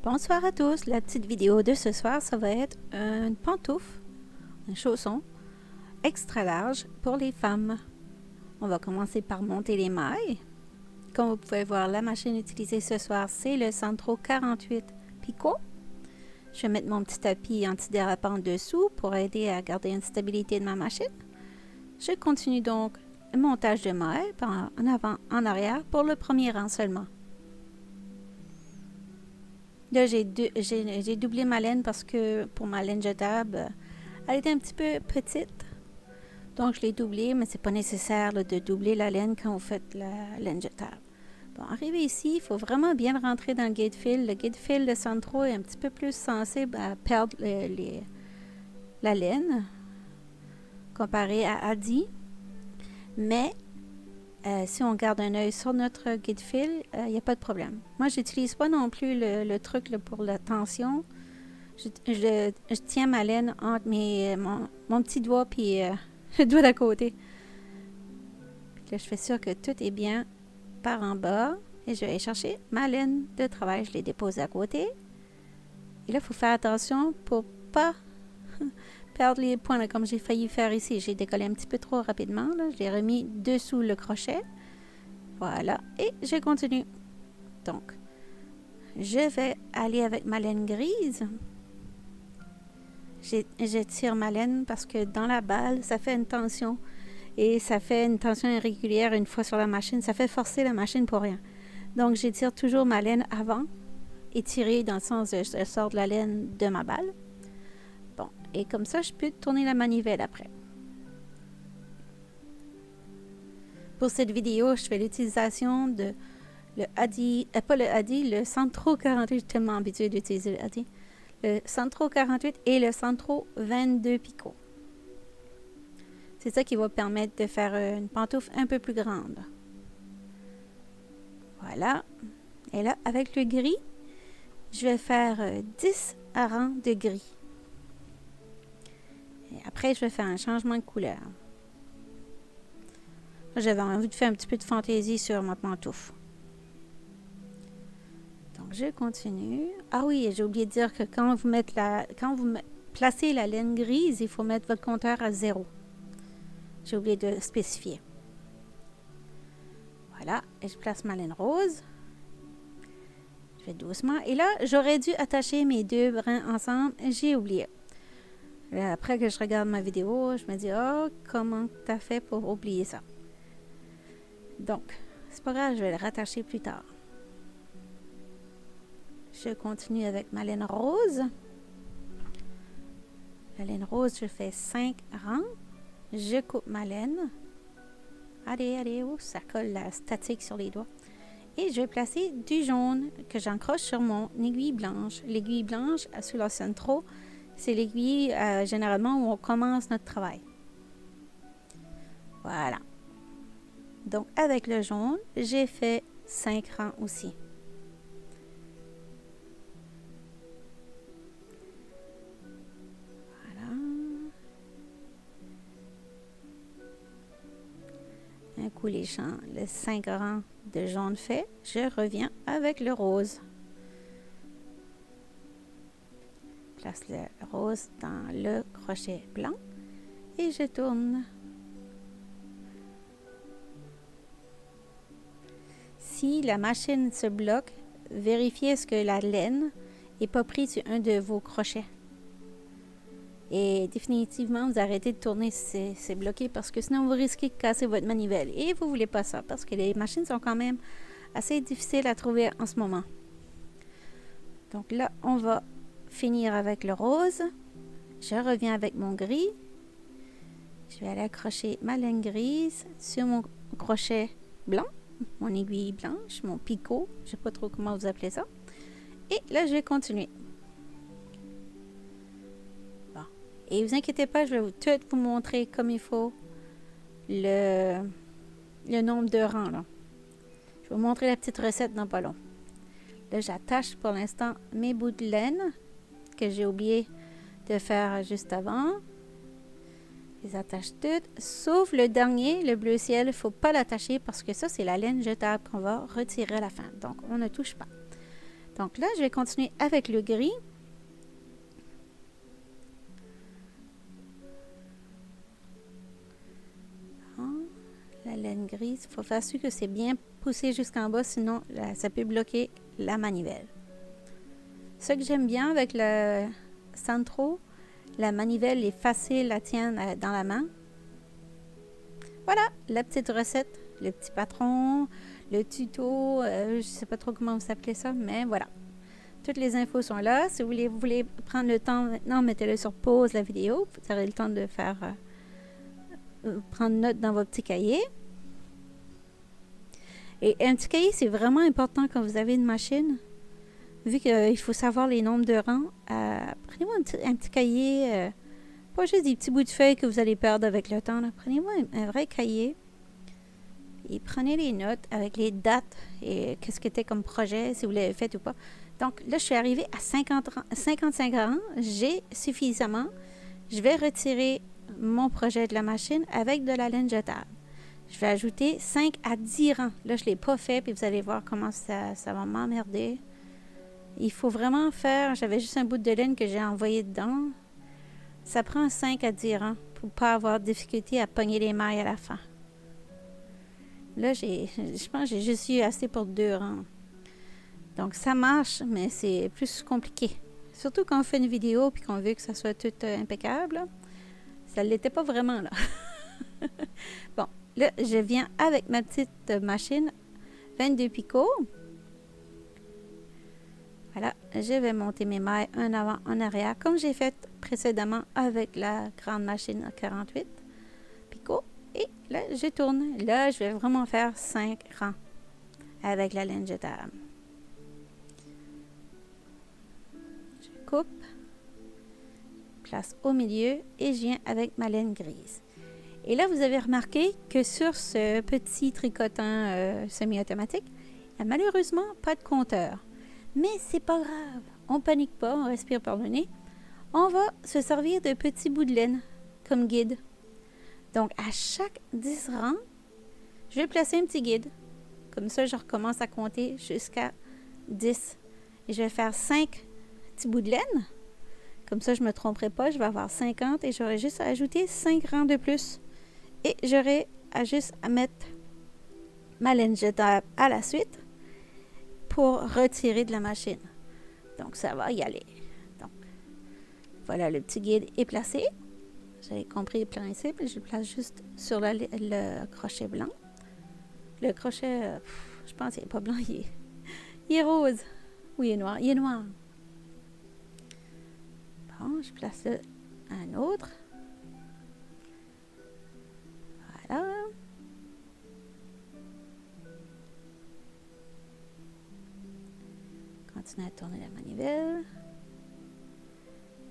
Bonsoir à tous, la petite vidéo de ce soir, ça va être une pantoufle, un chausson extra large pour les femmes. On va commencer par monter les mailles. Comme vous pouvez voir, la machine utilisée ce soir, c'est le Sandro 48 Picot. Je vais mettre mon petit tapis antidérapant dessous pour aider à garder une stabilité de ma machine. Je continue donc le montage de mailles en avant, en arrière pour le premier rang seulement. Là, j'ai doublé ma laine parce que pour ma laine jetable, elle était un petit peu petite. Donc, je l'ai doublée, mais c'est pas nécessaire là, de doubler la laine quand vous faites la laine jetable. Bon, arrivé ici, il faut vraiment bien rentrer dans le guide fil. Le guide fil de Sandro est un petit peu plus sensible à perdre la laine comparé à Adi. Mais si on garde un œil sur notre guide fil, il n'y a pas de problème. Moi, j'utilise pas non plus le truc là, pour la tension. Je tiens ma laine entre mon petit doigt et le doigt d'à côté. Puis là, je fais sûr que tout est bien par en bas. Et je vais aller chercher ma laine de travail. Je l'ai déposée à côté. Et là, il faut faire attention pour pas perdre les points là, comme j'ai failli faire ici. J'ai décollé un petit peu trop rapidement. Là. Je l'ai remis dessous le crochet. Voilà. Et je continue. Donc, je vais aller avec ma laine grise. Je tire ma laine parce que dans la balle, ça fait une tension. Et ça fait une tension irrégulière une fois sur la machine. Ça fait forcer la machine pour rien. Donc, j'étire toujours ma laine avant. Étirer dans le sens de je sors de la laine de ma balle. Bon, et comme ça, je peux tourner la manivelle après. Pour cette vidéo, je fais l'utilisation de le Adi, pas le Adi, le Sandro 48. Je suis tellement habituée d'utiliser le Adi. Le Sandro 48 et le Sandro 22 Picot. C'est ça qui va permettre de faire une pantoufle un peu plus grande. Voilà. Et là, avec le gris, je vais faire 10 rangs de gris. Et après, je vais faire un changement de couleur. J'avais envie de faire un petit peu de fantaisie sur ma pantoufle. Donc, je continue. Ah oui, j'ai oublié de dire que quand vous placez la laine grise, il faut mettre votre compteur à 0. J'ai oublié de spécifier. Voilà, et je place ma laine rose. Je fais doucement. Et là, j'aurais dû attacher mes deux brins ensemble. J'ai oublié. Là, après que je regarde ma vidéo, je me dis, oh, comment t'as fait pour oublier ça? Donc, c'est pas grave, je vais le rattacher plus tard. Je continue avec ma laine rose. La laine rose, je fais 5 rangs. Je coupe ma laine. Allez, oh, ça colle la statique sur les doigts. Et je vais placer du jaune que j'accroche sur mon aiguille blanche. L'aiguille blanche sur la Sandro, c'est l'aiguille généralement où on commence notre travail. Voilà. Donc, avec le jaune, j'ai fait 5 rangs aussi. Voilà. Un coup, les 5 rangs de jaune fait, je reviens avec le rose. Place le rose dans le crochet blanc et je tourne. Si la machine se bloque, vérifiez est-ce que la laine n'est pas prise sur un de vos crochets. Et définitivement, vous arrêtez de tourner si c'est bloqué parce que sinon vous risquez de casser votre manivelle. Et vous ne voulez pas ça parce que les machines sont quand même assez difficiles à trouver en ce moment. Donc là, on va finir avec le rose. Je reviens avec mon gris. Je vais aller accrocher ma laine grise sur mon crochet blanc. Mon aiguille blanche, mon picot, je ne sais pas trop comment vous appelez ça. Et là, je vais continuer. Bon. Et vous inquiétez pas, je vais tout vous montrer comme il faut le nombre de rangs. Là. Je vais vous montrer la petite recette dans pas long. Là, j'attache pour l'instant mes bouts de laine que j'ai oublié de faire juste avant. Je les attache toutes, sauf le dernier, le bleu ciel, il ne faut pas l'attacher parce que ça, c'est la laine jetable qu'on va retirer à la fin. Donc, on ne touche pas. Donc là, je vais continuer avec le gris. La laine grise, il faut faire sûr que c'est bien poussé jusqu'en bas, sinon là, ça peut bloquer la manivelle. Ce que j'aime bien avec le Sandro, la manivelle est facile à tenir dans la main. Voilà, la petite recette, le petit patron, le tuto, je ne sais pas trop comment vous appelez ça, mais voilà. Toutes les infos sont là. Si vous voulez prendre le temps maintenant, mettez-le sur pause la vidéo. Vous aurez le temps de faire prendre note dans vos petits cahiers. Et un petit cahier, c'est vraiment important quand vous avez une machine. Vu qu'il faut savoir les nombres de rangs, prenez-vous un petit cahier, pas juste des petits bouts de feuilles que vous allez perdre avec le temps. Prenez-vous un vrai cahier et prenez les notes avec les dates et qu'est-ce que c'était comme projet, si vous l'avez fait ou pas. Donc là, je suis arrivée à 55 rangs. J'ai suffisamment. Je vais retirer mon projet de la machine avec de la laine jetable. Je vais ajouter 5 à 10 rangs. Là, je ne l'ai pas fait, puis vous allez voir comment ça va m'emmerder. Il faut vraiment faire... J'avais juste un bout de laine que j'ai envoyé dedans. Ça prend 5 à 10 rangs pour ne pas avoir de difficulté à pogner les mailles à la fin. Là, je pense que j'ai juste eu assez pour 2 rangs. Donc, ça marche, mais c'est plus compliqué. Surtout quand on fait une vidéo et qu'on veut que ça soit tout impeccable. Là. Ça ne l'était pas vraiment, là. Bon, là, je viens avec ma petite machine 22 picots. Voilà, je vais monter mes mailles un avant, un arrière, comme j'ai fait précédemment avec la grande machine à 48 picots. Et là, je tourne. Là, je vais vraiment faire 5 rangs avec la laine jetable. Je coupe, place au milieu et je viens avec ma laine grise. Et là, vous avez remarqué que sur ce petit tricotant semi-automatique, il n'y a malheureusement pas de compteur. Mais c'est pas grave, on panique pas, on respire par le nez. On va se servir de petits bouts de laine comme guide. Donc, à chaque 10 rangs, je vais placer un petit guide. Comme ça, je recommence à compter jusqu'à 10. Et je vais faire 5 petits bouts de laine. Comme ça, je ne me tromperai pas, je vais avoir 50 et j'aurai juste à ajouter 5 rangs de plus. Et j'aurai juste à mettre ma laine jetable à la suite pour retirer de la machine. Donc, ça va y aller. Donc, voilà, le petit guide est placé. Vous avez compris le principe. Je le place juste sur le crochet blanc. Le crochet, je pense qu'il n'est pas blanc, il est rose. Oui, il est noir. Il est noir. Bon, je place un autre. Voilà. Continuez à tourner la manivelle.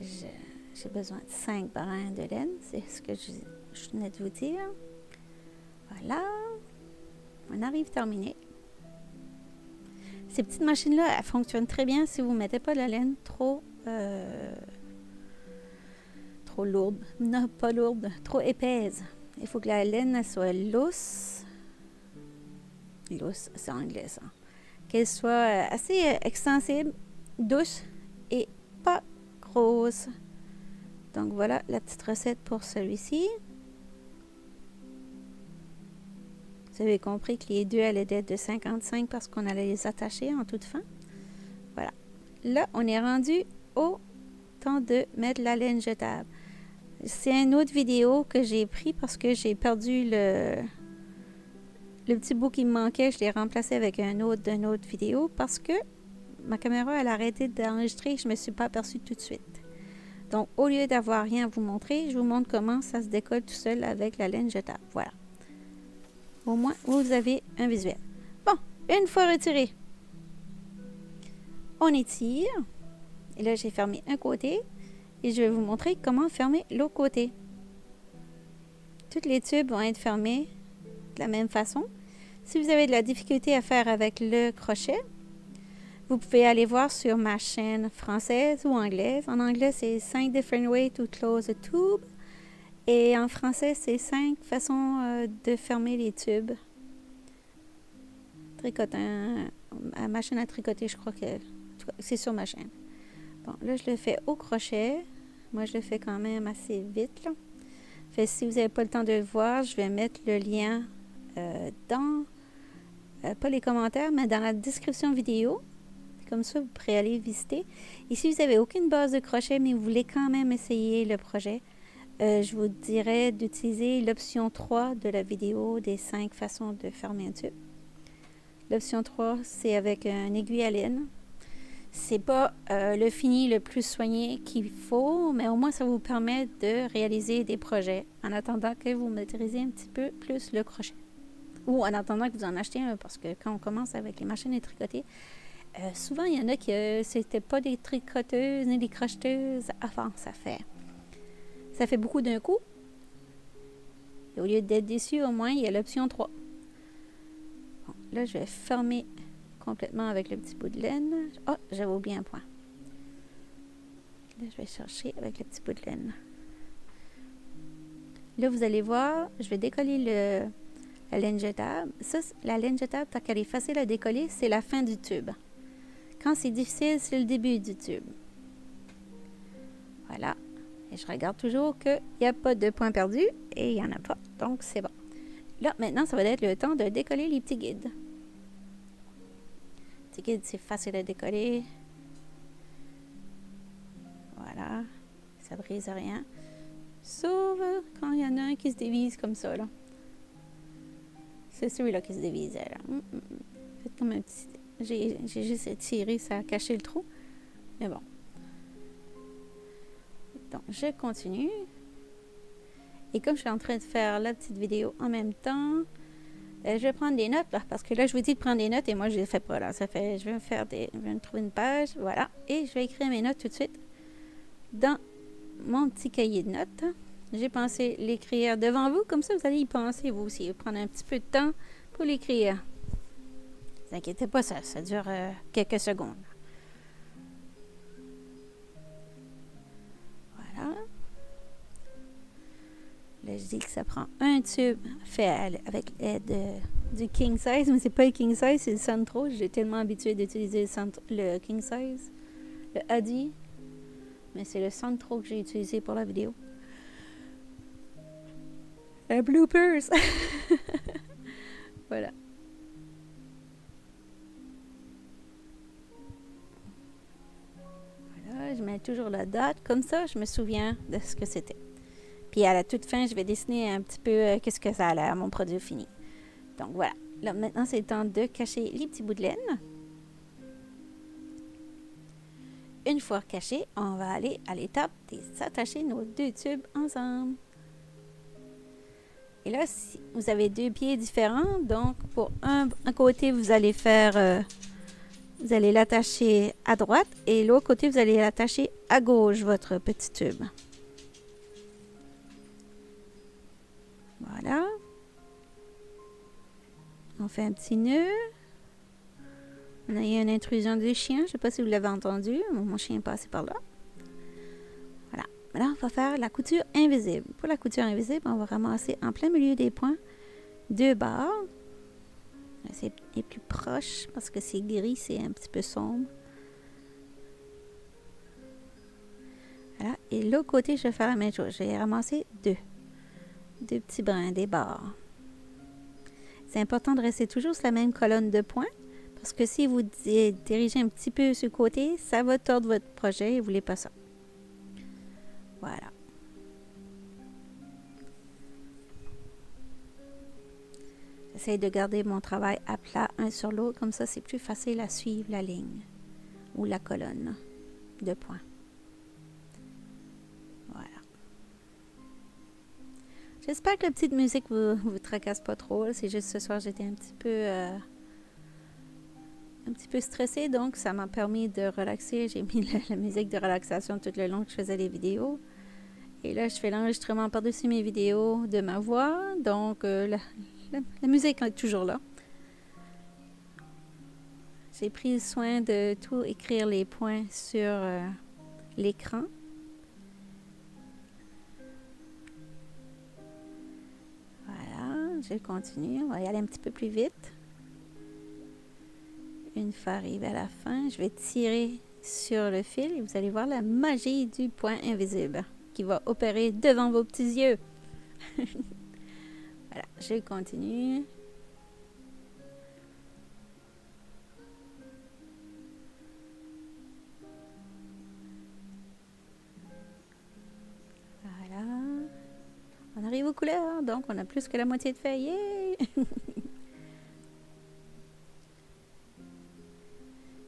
J'ai besoin de 5 brins de laine. C'est ce que je venais de vous dire. Voilà. On arrive terminé. Ces petites machines-là, elles fonctionnent très bien si vous ne mettez pas de la laine trop lourde. Non, pas lourde, trop épaisse. Il faut que la laine elle soit lousse. Lousse, c'est anglais ça. Qu'elle soit assez extensible, douce et pas grosse. Donc voilà la petite recette pour celui-ci. Vous avez compris que les deux allaient être de 55 parce qu'on allait les attacher en toute fin. Voilà. Là, on est rendu au temps de mettre la laine jetable. C'est une autre vidéo que j'ai pris parce que j'ai perdu le petit bout qui me manquait. Je l'ai remplacé avec d'une autre vidéo parce que ma caméra, elle a arrêté d'enregistrer et je ne me suis pas aperçue tout de suite. Donc, au lieu d'avoir rien à vous montrer, je vous montre comment ça se décolle tout seul avec la laine jetable. Voilà. Au moins, vous avez un visuel. Bon, une fois retiré, on étire. Et là, j'ai fermé un côté. Et je vais vous montrer comment fermer l'autre côté. Toutes les tubes vont être fermées de la même façon. Si vous avez de la difficulté à faire avec le crochet, vous pouvez aller voir sur ma chaîne française ou anglaise. En anglais, c'est 5 different ways to close a tube. Et en français, c'est 5 façons de fermer les tubes. Tricotant, à machine à tricoter, je crois que... En tout cas, c'est sur ma chaîne. Bon, là, je le fais au crochet. Moi, je le fais quand même assez vite, là. Fait, si vous n'avez pas le temps de le voir, je vais mettre le lien dans, pas les commentaires, mais dans la description vidéo. Comme ça, vous pourrez aller visiter. Et si vous n'avez aucune base de crochet, mais vous voulez quand même essayer le projet, je vous dirais d'utiliser l'option 3 de la vidéo des 5 façons de fermer un tube. L'option 3, c'est avec une aiguille à laine. C'est pas le fini le plus soigné qu'il faut, mais au moins ça vous permet de réaliser des projets en attendant que vous maîtrisez un petit peu plus le crochet. Ou en attendant que vous en achetez un, parce que quand on commence avec les machines à tricoter, souvent il y en a qui c'était pas des tricoteuses ni des crocheteuses avant. Ça fait beaucoup d'un coup. Et au lieu d'être déçu, au moins il y a l'option 3. Bon, là je vais fermer complètement avec le petit bout de laine. Oh, j'avais oublié un point. Là, je vais chercher avec le petit bout de laine. Là, vous allez voir, je vais décoller la laine jetable. Ça, la laine jetable, tant qu'elle est facile à décoller, c'est la fin du tube. Quand c'est difficile, c'est le début du tube. Voilà. Et je regarde toujours qu'il n'y a pas de point perdu et il n'y en a pas. Donc, c'est bon. Là, maintenant, ça va être le temps de décoller les petits guides. Les petits guides, c'est facile à décoller. Voilà. Ça ne brise rien. Sauf quand il y en a un qui se dévise comme ça, là. C'est celui-là qui se dévisait, là. Faites comme un petit... J'ai juste étiré, ça a caché le trou. Mais bon. Donc, je continue. Et comme je suis en train de faire la petite vidéo en même temps, je vais prendre des notes, là, parce que là, je vous dis de prendre des notes et moi, je ne les fais pas, là. Ça fait... Je vais me trouver une page, voilà. Et je vais écrire mes notes tout de suite dans mon petit cahier de notes. J'ai pensé l'écrire devant vous, comme ça vous allez y penser vous aussi, prendre un petit peu de temps pour l'écrire. Ne vous inquiétez pas, ça dure quelques secondes. Voilà. Là, je dis que ça prend un tube fait avec l'aide du king size, mais c'est pas le king size, c'est le Sandro. J'ai tellement habitué d'utiliser le king size, le Adi, mais c'est le Sandro que j'ai utilisé pour la vidéo. Bloopers! Voilà. Voilà, je mets toujours la date, comme ça je me souviens de ce que c'était. Puis à la toute fin, je vais dessiner un petit peu qu'est-ce que ça a l'air, mon produit fini. Donc voilà. Là, maintenant, c'est le temps de cacher les petits bouts de laine. Une fois cachés, on va aller à l'étape d'attacher nos deux tubes ensemble. Et là, si vous avez deux pieds différents, donc pour un côté, vous allez faire, vous allez l'attacher à droite et l'autre côté, vous allez l'attacher à gauche, votre petit tube. Voilà. On fait un petit nœud. On a eu une intrusion du chien, je ne sais pas si vous l'avez entendu, mon chien est passé par là. Voilà. Maintenant, on va faire la couture invisible. Pour la couture invisible, on va ramasser en plein milieu des points deux barres. C'est plus proche parce que c'est gris, c'est un petit peu sombre. Voilà. Et l'autre côté, je vais faire la même chose. Je vais ramasser deux petits brins, des barres. C'est important de rester toujours sur la même colonne de points parce que si vous dirigez un petit peu sur le côté, ça va tordre votre projet et vous ne voulez pas ça. Voilà. J'essaie de garder mon travail à plat un sur l'autre, comme ça c'est plus facile à suivre la ligne ou la colonne de points. Voilà. J'espère que la petite musique vous tracasse pas trop. C'est juste ce soir j'étais un petit peu stressée, donc ça m'a permis de relaxer. J'ai mis la musique de relaxation tout le long que je faisais les vidéos. Et là, je fais l'enregistrement par-dessus mes vidéos de ma voix, donc la musique est toujours là. J'ai pris soin de tout écrire les points sur l'écran. Voilà, je continue. On va y aller un petit peu plus vite. Une fois arrivé à la fin, je vais tirer sur le fil et vous allez voir la magie du point invisible qui va opérer devant vos petits yeux. Voilà, je continue. Voilà. On arrive aux couleurs, donc on a plus que la moitié de fait. Yeah!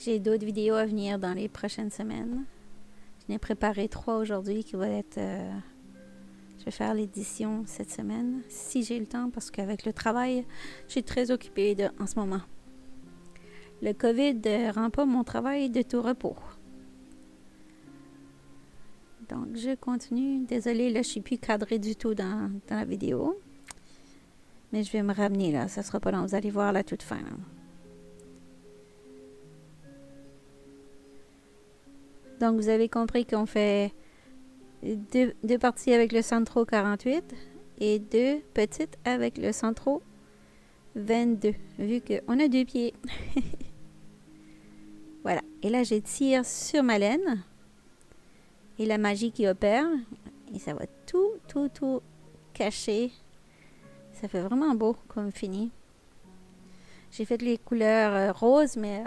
J'ai d'autres vidéos à venir dans les prochaines semaines. Je n'ai préparé 3 aujourd'hui qui vont être... je vais faire l'édition cette semaine, si j'ai le temps, parce qu'avec le travail, je suis très occupée en ce moment. Le COVID ne rend pas mon travail de tout repos. Donc, je continue. Désolée, là, je ne suis plus cadrée du tout dans la vidéo. Mais je vais me ramener, là. Ça ne sera pas long. Vous allez voir la toute fin, là. Donc, vous avez compris qu'on fait deux parties avec le Centro 48 et 2 petites avec le Centro 22, vu qu'on a 2 pieds. Voilà. Et là, je tire sur ma laine. Et la magie qui opère. Et ça va tout cacher. Ça fait vraiment beau comme fini. J'ai fait les couleurs roses, mais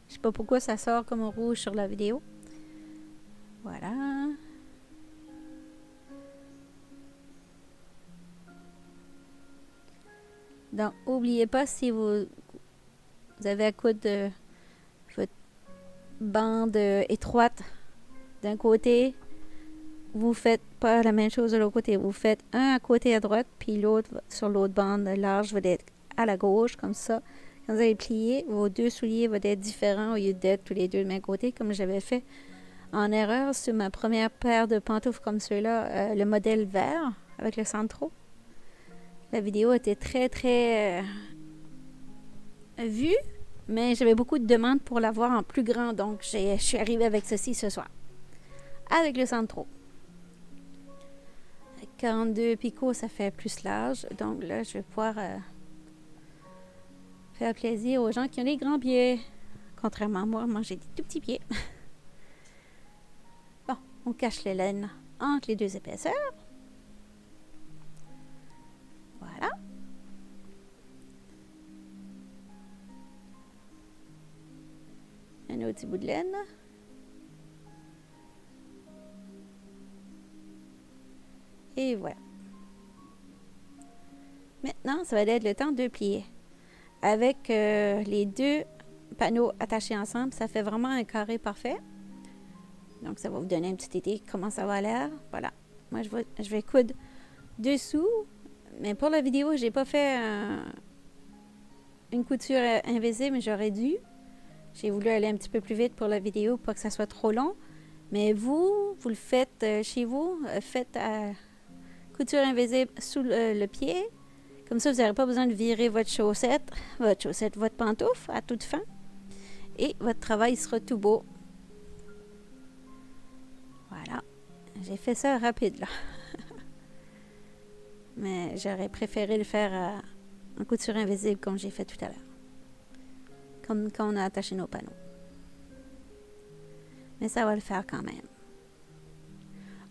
je sais pas pourquoi ça sort comme rouge sur la vidéo. Voilà. Donc, n'oubliez pas, si vous avez à coudre votre bande étroite d'un côté, vous faites pas la même chose de l'autre côté. Vous faites un à côté à droite, puis l'autre sur l'autre bande large va être à la gauche, comme ça. Quand vous allez plier, vos 2 souliers vont être différents au lieu d'être tous les 2 de même côté, comme j'avais fait en erreur sur ma première paire de pantoufles comme ceux-là, le modèle vert avec le Centro. La vidéo était très vue, mais j'avais beaucoup de demandes pour l'avoir en plus grand, donc je suis arrivée avec ceci ce soir. Avec le Centro. 42 picots, ça fait plus large, donc là, je vais pouvoir faire plaisir aux gens qui ont des grands pieds. Contrairement à moi j'ai des tout petits pieds. Bon, on cache les laines entre les 2 épaisseurs. Voilà. Un autre petit bout de laine. Et voilà. Maintenant, ça va être le temps de plier. Avec les 2 panneaux attachés ensemble, ça fait vraiment un carré parfait. Donc, ça va vous donner une petite idée comment ça va l'air. Voilà. Moi, je vais coudre dessous. Mais pour la vidéo, j'ai pas fait une couture invisible, mais j'aurais dû. J'ai voulu aller un petit peu plus vite pour la vidéo pour que ça soit trop long. Mais vous le faites chez vous. Faites couture invisible sous le pied. Comme ça, vous n'aurez pas besoin de virer votre chaussette, votre pantoufle à toute fin. Et votre travail sera tout beau. Voilà. J'ai fait ça rapide, là. Mais j'aurais préféré le faire en couture invisible comme j'ai fait tout à l'heure. Comme quand on a attaché nos panneaux. Mais ça va le faire quand même.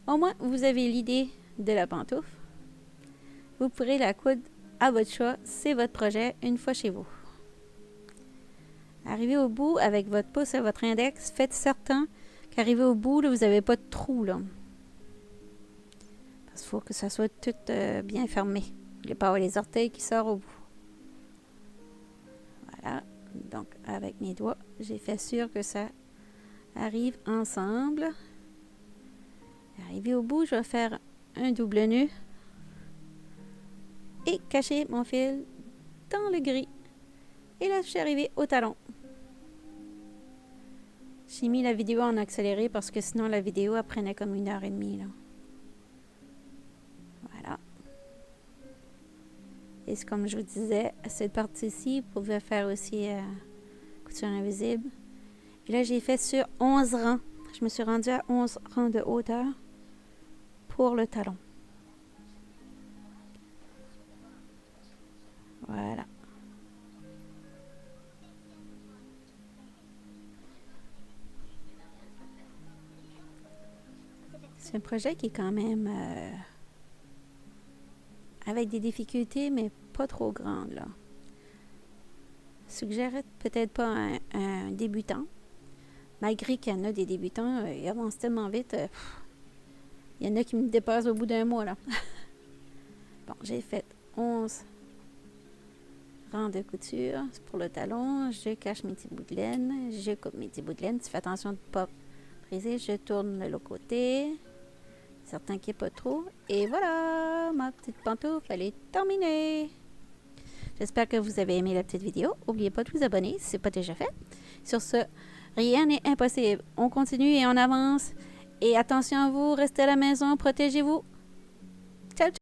Au moins, vous avez l'idée de la pantoufle. Vous pourrez la coudre à votre choix. C'est votre projet une fois chez vous. Arrivez au bout avec votre pouce et votre index. Faites certain qu'arrivé au bout, là, vous n'avez pas de trou, là. Parce qu'il faut que ça soit tout bien fermé. Vous ne voulez pas avoir les orteils qui sortent au bout. Voilà. Donc, avec mes doigts, j'ai fait sûr que ça arrive ensemble. Arrivé au bout, je vais faire un double nœud et cacher mon fil dans le gris. Et là, je suis arrivée au talon. J'ai mis la vidéo en accéléré parce que sinon la vidéo elle prenait comme 1h30. Là. Voilà. Et c'est comme je vous disais, cette partie-ci, vous pouvez faire aussi couture invisible. Et là, j'ai fait sur 11 rangs. Je me suis rendue à 11 rangs de hauteur pour le talon. Voilà. C'est un projet qui est quand même avec des difficultés, mais pas trop grandes, là. Suggérerais peut-être pas un débutant. Malgré qu'il y en a des débutants, ils avancent tellement vite. Il y en a qui me dépassent au bout d'un mois, là. Bon, j'ai fait 11 rangs de couture. C'est pour le talon. Je cache mes petits bouts de laine. Je coupe mes petits bouts de laine. Tu fais attention de ne pas briser. Je tourne de l'autre côté. Certain qu'il n'y ait pas trop. Et voilà, ma petite pantoufle, elle est terminée. J'espère que vous avez aimé la petite vidéo. N'oubliez pas de vous abonner si ce n'est pas déjà fait. Sur ce, rien n'est impossible. On continue et on avance. Et attention à vous, restez à la maison, protégez-vous. Ciao, ciao!